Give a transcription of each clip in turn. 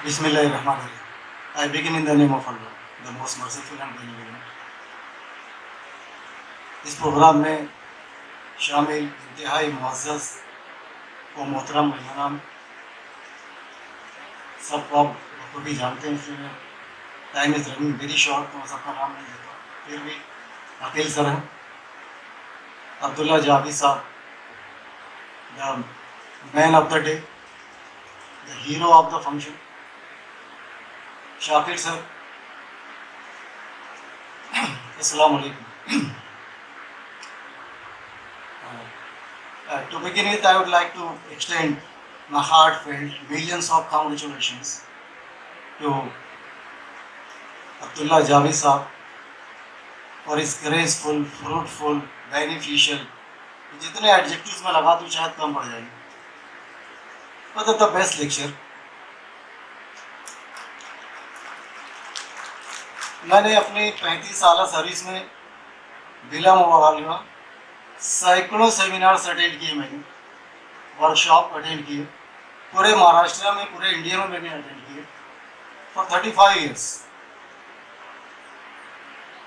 Bismillahirrahmanirrahim. I begin in the name of Allah, the most merciful and benevolent. इस programme में शामिल इंतहाई मुअज़्ज़ज़ व मोहतरम मेहमान सब को आप बखूबी जानते हैं, इसलिए time is running very short, तो मैं सबका नाम नहीं लेता, फिर भी अकील सर हैं, अब्दुल्ला जावी साहब, the man of the day, the hero of the function, Shakir sir, अस्सलाम वालेकुम. To begin with, I would like to extend my heartfelt millions of congratulations to Abdullah Javi Saab for his graceful, fruitful, beneficial, जितने adjectives में लगा तो शायद कम पड़ जाएंगे, but the best lecture. मैंने अपनी 35 साल सर्विस में बिला मुबालिगा सैकड़ों सेमिनार्स अटेंड किए, मैंने वर्कशॉप अटेंड किए, पूरे महाराष्ट्र में, पूरे इंडिया में मैंने अटेंड किए for 35 years.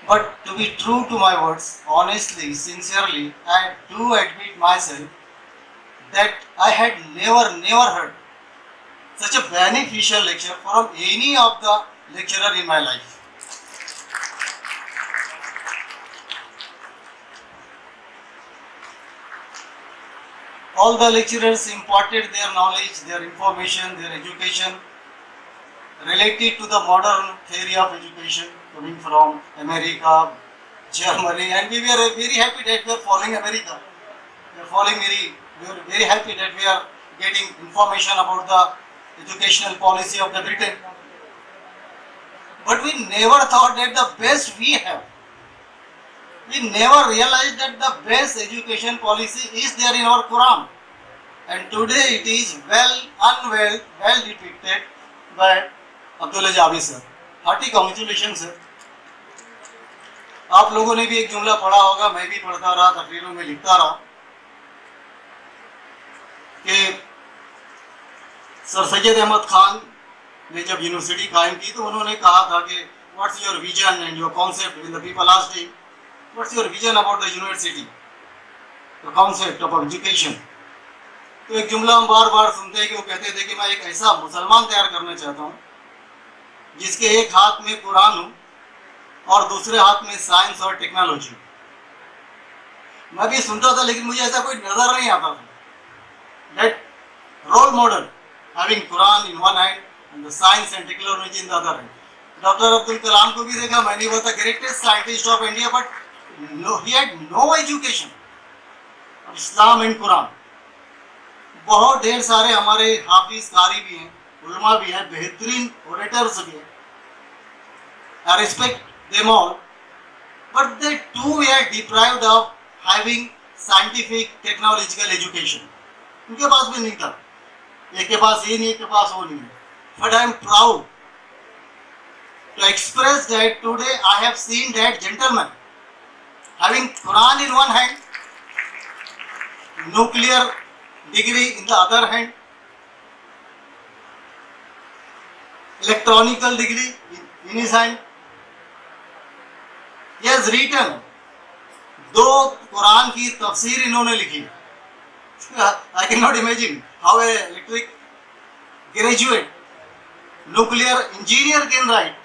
But to be true to my words, honestly, sincerely, I do admit myself that I had never heard such a beneficial lecture from any of the lecturer in my life. All the lecturers imparted their knowledge, their information, their education related to the modern theory of education coming from America, Germany, and we were very happy that we are following America. We are very happy that we are getting information about the educational policy of the Britain. But we never thought that the best we have. We never realized that the best education policy is there in our Quran, and today it is well depicted by Abdullah Javi sir. Hearty congratulations sir. आप लोगों ने भी एक जुमला पढ़ा होगा, मैं भी पढ़ता रहा, तकरीरों में लिखता रहा कि सर सैयद अहमद खान ने जब यूनिवर्सिटी कायम की तो उन्होंने कहा था कि what's your vision and your concept. When the people asked him What's your vision about the university, the concept of education? तो एक जुमला हम बार बार सुनते हैं कि वो कहते थे कि मैं एक ऐसा मुसलमान तैयार करना चाहता हूँ जिसके एक हाथ में कुरान हो और दूसरे हाथ में साइंस और टेक्नोलॉजी. मैं भी सुनता था लेकिन मुझे ऐसा कोई नजर नहीं आता था. That role model having Quran in one hand and the science and technology in the other hand. Doctor Abdul Kalam को भी देखा, मैंने वो था greatest scientist of India, but No, he had no education of Islam and Quran. बहुत ढेर सारे हमारे हाफिज कारी भी हैं, उलमा भी हैं, बेहतरीन ओरेटर्स भी हैं. I respect them all, but they too were deprived of having scientific technological education. उनके पास भी नहीं था. एक के पास ये नहीं, एक के पास वो नहीं है. But I am proud to express that today I have seen that gentleman having Quran in one hand, nuclear degree in the other hand, electronical degree in his hand. He has written 2 Quran की तफसीर इन्होंने लिखी. I cannot imagine how a electric graduate, nuclear engineer can write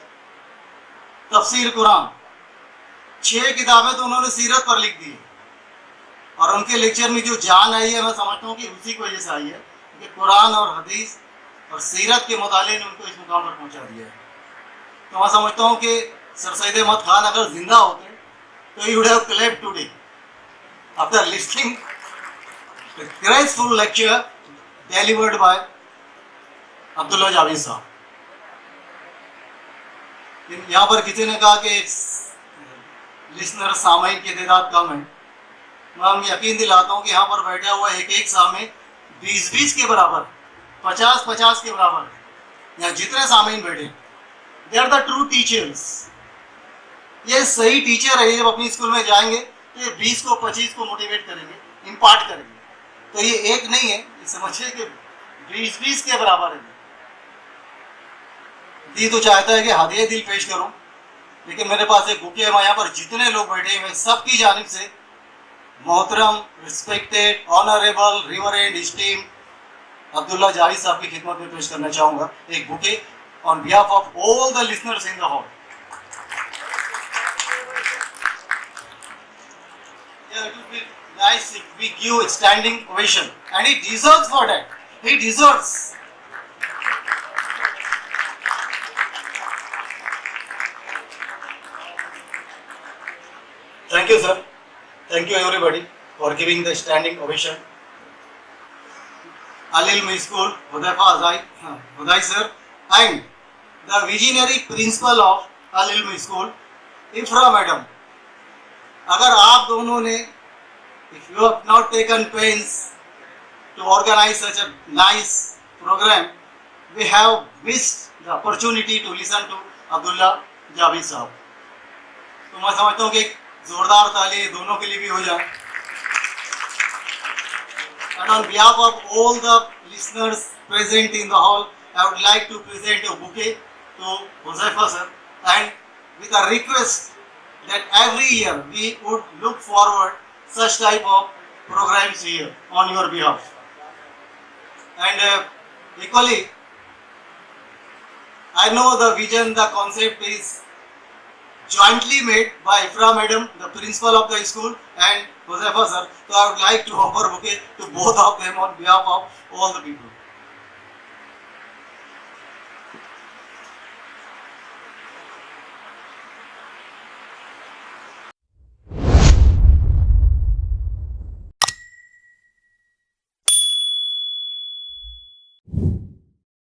तफसीर कुरान. 6 किताबें तो उन्होंने सीरत पर लिख दी और उनके लेक्चर में जो जान आई है, मैं समझता हूँ कि उसी की वजह से आई है कि कुरान और हदीस और सीरत के मुताले ने उनको इस मुकाम पर पहुँचा दिया है. तो मैं समझता हूँ कि सर सैयद अहमद खान अगर जिंदा होते तो he would have clapped today after listening the graceful lecture delivered by Abdullah Javi साहब. यहाँ पर किसी ने कहा कि लिसनर सामाइन की तादाद कम है. मैं हम यकीन दिलाता हूँ कि यहाँ पर बैठा हुआ एक सामे 20 के बराबर, 50 के बराबर है. यहाँ जितने सामाइन बैठे they are the true teachers. ये सही टीचर है. जब अपनी स्कूल में जाएंगे तो ये 20 को 25 को मोटिवेट करेंगे, इम्पार्ट करेंगे. तो ये एक नहीं है, समझिए कि 20 के बराबर है. दी तो चाहता है कि हदिया दिल पेश करूं, लेकिन मेरे पास एक बुके है, मैं यहाँ पर जितने लोग बैठे हुए सबकी जानिब से मोहतरम, respected, honourable, reverend, steam Abdullah Javed साहब की खिदमत में पेश करना चाहूँगा एक bouquet on behalf of all the listeners in the hall. Yeah, it would be nice if we give a standing ovation, and he deserves for that. He deserves. Thank you, sir. Thank you, everybody, for giving the standing ovation. Al-Ilm School, Hudai sir, and the visionary principal of Al-Ilm School, Ifra madam. अगर आप दोनों ने, if you have not taken pains to organize such a nice program, we have missed the opportunity to listen to Abdullah Javed साहब. तो मैं समझता हूँ कि एक जोरदार ताली दोनों के लिए भी हो जाए. And on behalf of all the listeners present in the hall, I would like to present a bouquet to Huzaifa sir, and with a request that every year we would look forward such type of programs here on your behalf. And equally, I know the vision, the concept is jointly made by Ifra madam, the principal of the school, and Huzaifa sir. So I would like to offer bouquet to both of them on behalf of all the people.